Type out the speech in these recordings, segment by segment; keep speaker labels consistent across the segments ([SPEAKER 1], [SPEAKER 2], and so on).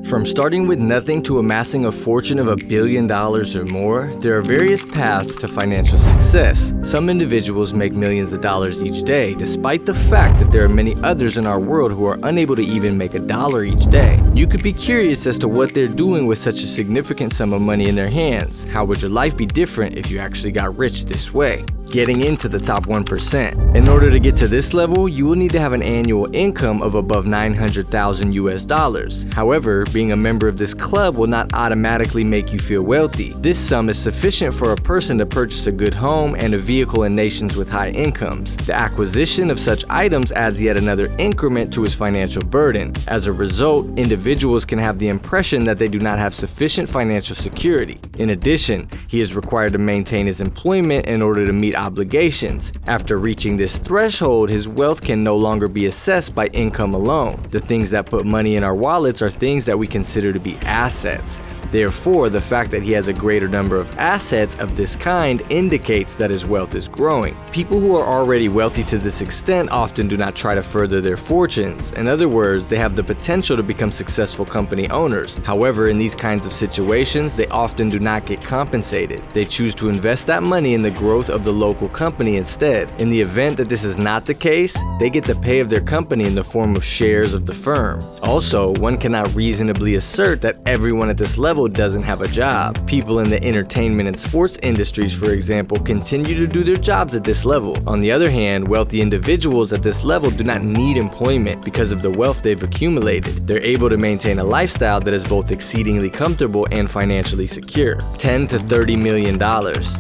[SPEAKER 1] From starting with nothing to amassing a fortune of $1 billion or more, there are various paths to financial success. Some individuals make millions of dollars each day, despite the fact that there are many others in our world who are unable to even make $1 each day. You could be curious as to what they're doing with such a significant sum of money in their hands. How would your life be different if you actually got rich this way? Getting into the top 1%. In order to get to this level, you will need to have an annual income of above $900,000. However, being a member of this club will not automatically make you feel wealthy. This sum is sufficient for a person to purchase a good home and a vehicle in nations with high incomes. The acquisition of such items adds yet another increment to his financial burden. As a result, individuals can have the impression that they do not have sufficient financial security. In addition, he is required to maintain his employment in order to meet obligations. After reaching this threshold, his wealth can no longer be assessed by income alone. The things that put money in our wallets are things that we consider to be assets. Therefore, the fact that he has a greater number of assets of this kind indicates that his wealth is growing. People who are already wealthy to this extent often do not try to further their fortunes. In other words, they have the potential to become successful company owners. However, in these kinds of situations, they often do not get compensated. They choose to invest that money in the growth of the local company instead. In the event that this is not the case, they get the pay of their company in the form of shares of the firm. Also, one cannot reasonably assert that everyone at this level doesn't have a job. People in the entertainment and sports industries, for example, continue to do their jobs at this level. On the other hand, wealthy individuals at this level do not need employment because of the wealth they've accumulated. They're able to maintain a lifestyle that is both exceedingly comfortable and financially secure. $10 to $30 million.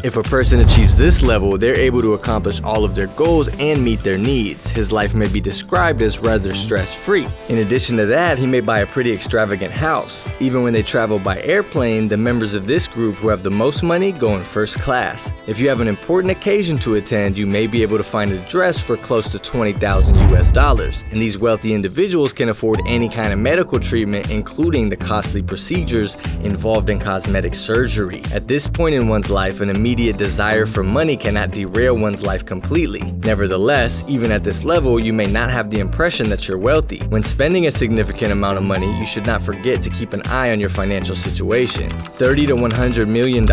[SPEAKER 1] If a person achieves this level, they're able to accomplish all of their goals and meet their needs. His life may be described as rather stress-free. In addition to that, he may buy a pretty extravagant house. Even when they travel by airplane, the members of this group who have the most money go in first class. If you have an important occasion to attend, you may be able to find a dress for close to $20,000. And these wealthy individuals can afford any kind of medical treatment, including the costly procedures involved in cosmetic surgery. At this point in one's life, an immediate desire for money cannot derail one's life completely. Nevertheless, even at this level, you may not have the impression that you're wealthy. When spending a significant amount of money, you should not forget to keep an eye on your financial situation. $30 to $100 million.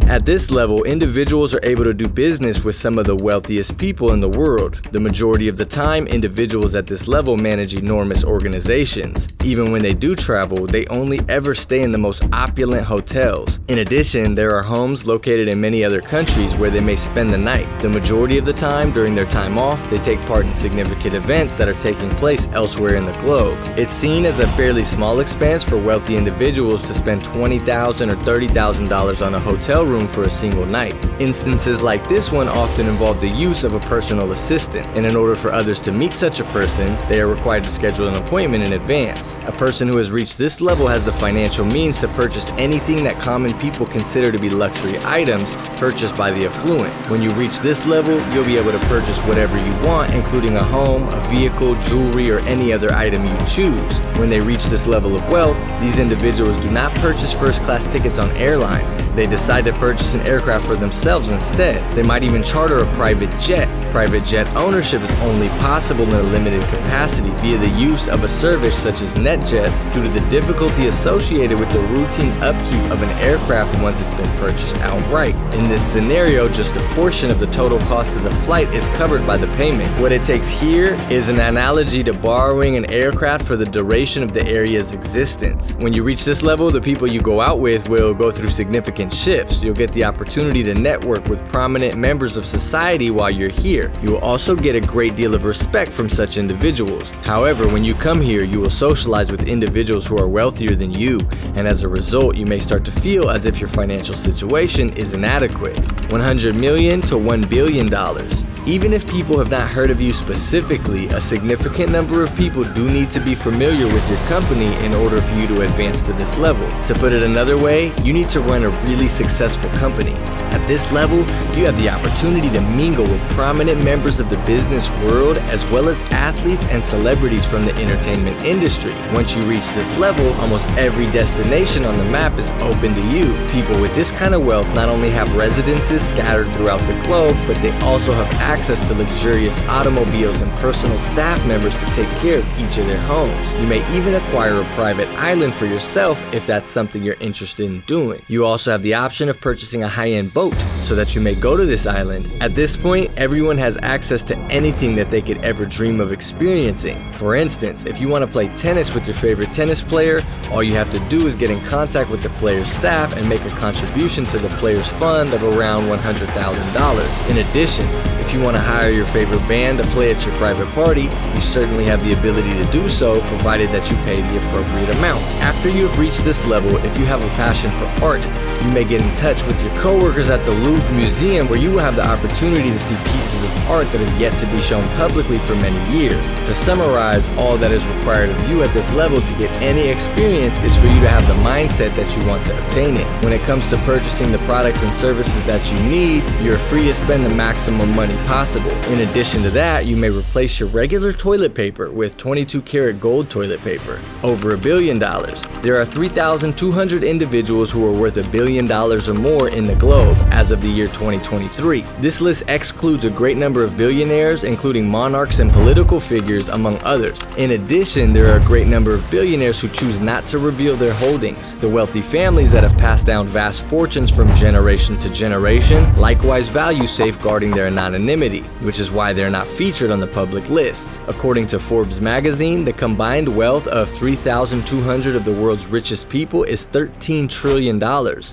[SPEAKER 1] At this level, individuals are able to do business with some of the wealthiest people in the world. The majority of the time, individuals at this level manage enormous organizations. Even when they do travel, they only ever stay in the most opulent hotels. In addition, there are homes located in many other countries where they may spend the night. The majority of the time, during their time off, they take part in significant events that are taking place elsewhere in the globe. It's seen as a fairly small expense for wealthy individuals to spend $20,000 or $30,000 on a hotel room for a single night. Instances like this one often involve the use of a personal assistant, and in order for others to meet such a person, they are required to schedule an appointment in advance. A person who has reached this level has the financial means to purchase anything that common people consider to be luxury items purchased by the affluent. When you reach this level, you'll be able to purchase whatever you want, including a home, a vehicle, jewelry, or any other item you choose. When they reach this level of wealth, these individuals do not purchase first-class tickets on airlines. They decide to purchase an aircraft for themselves instead. They might even charter a private jet. Private jet ownership is only possible in a limited capacity via the use of a service such as NetJets due to the difficulty associated with the routine upkeep of an aircraft once it's been purchased outright. In this scenario, just a portion of the total cost of the flight is covered by the payment. What it takes here is an analogy to borrowing an aircraft for the duration of the area's existence. When you reach this level, the people you go out with will go through significant shifts. You'll get the opportunity to network with prominent members of society while you're here. You will also get a great deal of respect from such individuals. However, when you come here, you will socialize with individuals who are wealthier than you, and as a result, you may start to feel as if your financial situation is inadequate. $100 million to $1 billion. Even if people have not heard of you specifically, a significant number of people do need to be familiar with your company in order for you to advance to this level. To put it another way, you need to run a really successful company. At this level, you have the opportunity to mingle with prominent members of the business world as well as athletes and celebrities from the entertainment industry. Once you reach this level, almost every destination on the map is open to you. People with this kind of wealth not only have residences scattered throughout the globe, but they also have access to luxurious automobiles and personal staff members to take care of each of their homes. You may even acquire a private island for yourself if that's something you're interested in doing. You also have the option of purchasing a high-end boat so that you may go to this island. At this point, everyone has access to anything that they could ever dream of experiencing. For instance, if you want to play tennis with your favorite tennis player, all you have to do is get in contact with the player's staff and make a contribution to the player's fund of around $100,000. In addition, if you want to hire your favorite band to play at your private party, you certainly have the ability to do so, provided that you pay the appropriate amount. After you have reached this level, if you have a passion for art, you may get in touch with your coworkers at the Louvre Museum, where you will have the opportunity to see pieces of art that have yet to be shown publicly for many years. To summarize, all that is required of you at this level to get any experience is for you to have the mindset that you want to obtain it. When it comes to purchasing the products and services that you need, you're free to spend the maximum money possible. In addition to that, you may replace your regular toilet paper with 22-karat gold toilet paper. Over $1 billion. There are 3,200 individuals who are worth $1 billion or more in the globe as of the year 2023. This list excludes a great number of billionaires, including monarchs and political figures, among others. In addition, there are a great number of billionaires who choose not to reveal their holdings. The wealthy families that have passed down vast fortunes from generation to generation likewise value safeguarding their anonymity, which is why they're not featured on the public list. According to Forbes magazine, the combined wealth of 3,200 of the world's richest people is $13 trillion.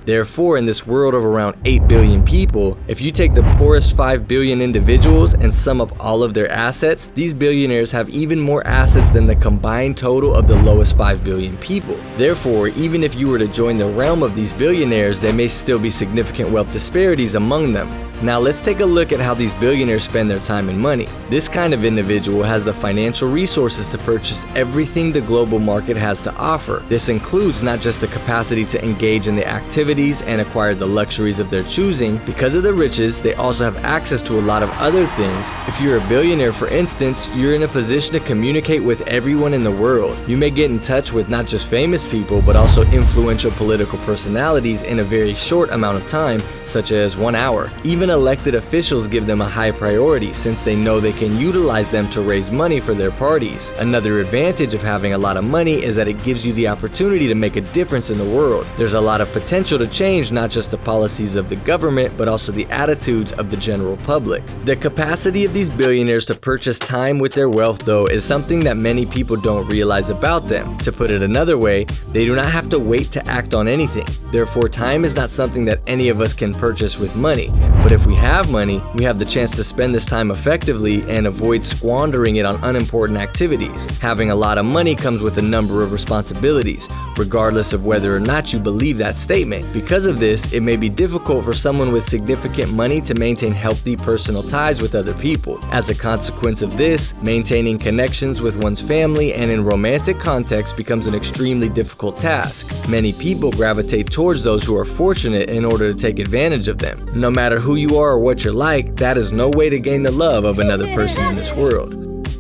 [SPEAKER 1] Therefore, in this world of around 8 billion people, if you take the poorest 5 billion individuals and sum up all of their assets, these billionaires have even more assets than the combined total of the lowest 5 billion people. Therefore, even if you were to join the realm of these billionaires, there may still be significant wealth disparities among them. Now let's take a look at how these billionaires spend their time and money. This kind of individual has the financial resources to purchase everything the global market has to offer. This includes not just the capacity to engage in the activities and acquire the luxuries of their choosing. Because of the riches, they also have access to a lot of other things. If you're a billionaire, for instance, you're in a position to communicate with everyone in the world. You may get in touch with not just famous people, but also influential political personalities in a very short amount of time, such as 1 hour. Even elected officials give them a high priority since they know they can utilize them to raise money for their parties. Another advantage of having a lot of money is that it gives you the opportunity to make a difference in the world. There's a lot of potential to change not just the policies of the government, but also the attitudes of the general public. The capacity of these billionaires to purchase time with their wealth, though, is something that many people don't realize about them. To put it another way, they do not have to wait to act on anything. Therefore, time is not something that any of us can purchase with money. But if we have money, we have the chance to spend this time effectively and avoid squandering it on unimportant activities. Having a lot of money comes with a number of responsibilities, regardless of whether or not you believe that statement. Because of this, it may be difficult for someone with significant money to maintain healthy personal ties with other people. As a consequence of this, maintaining connections with one's family and in romantic contexts becomes an extremely difficult task. Many people gravitate towards those who are fortunate in order to take advantage of them. No matter who you are or what you're like, that is no way to gain the love of another person in this world.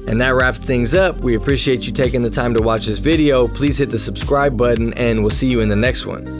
[SPEAKER 1] And that wraps things up. We appreciate you taking the time to watch this video. Please hit the subscribe button and we'll see you in the next one.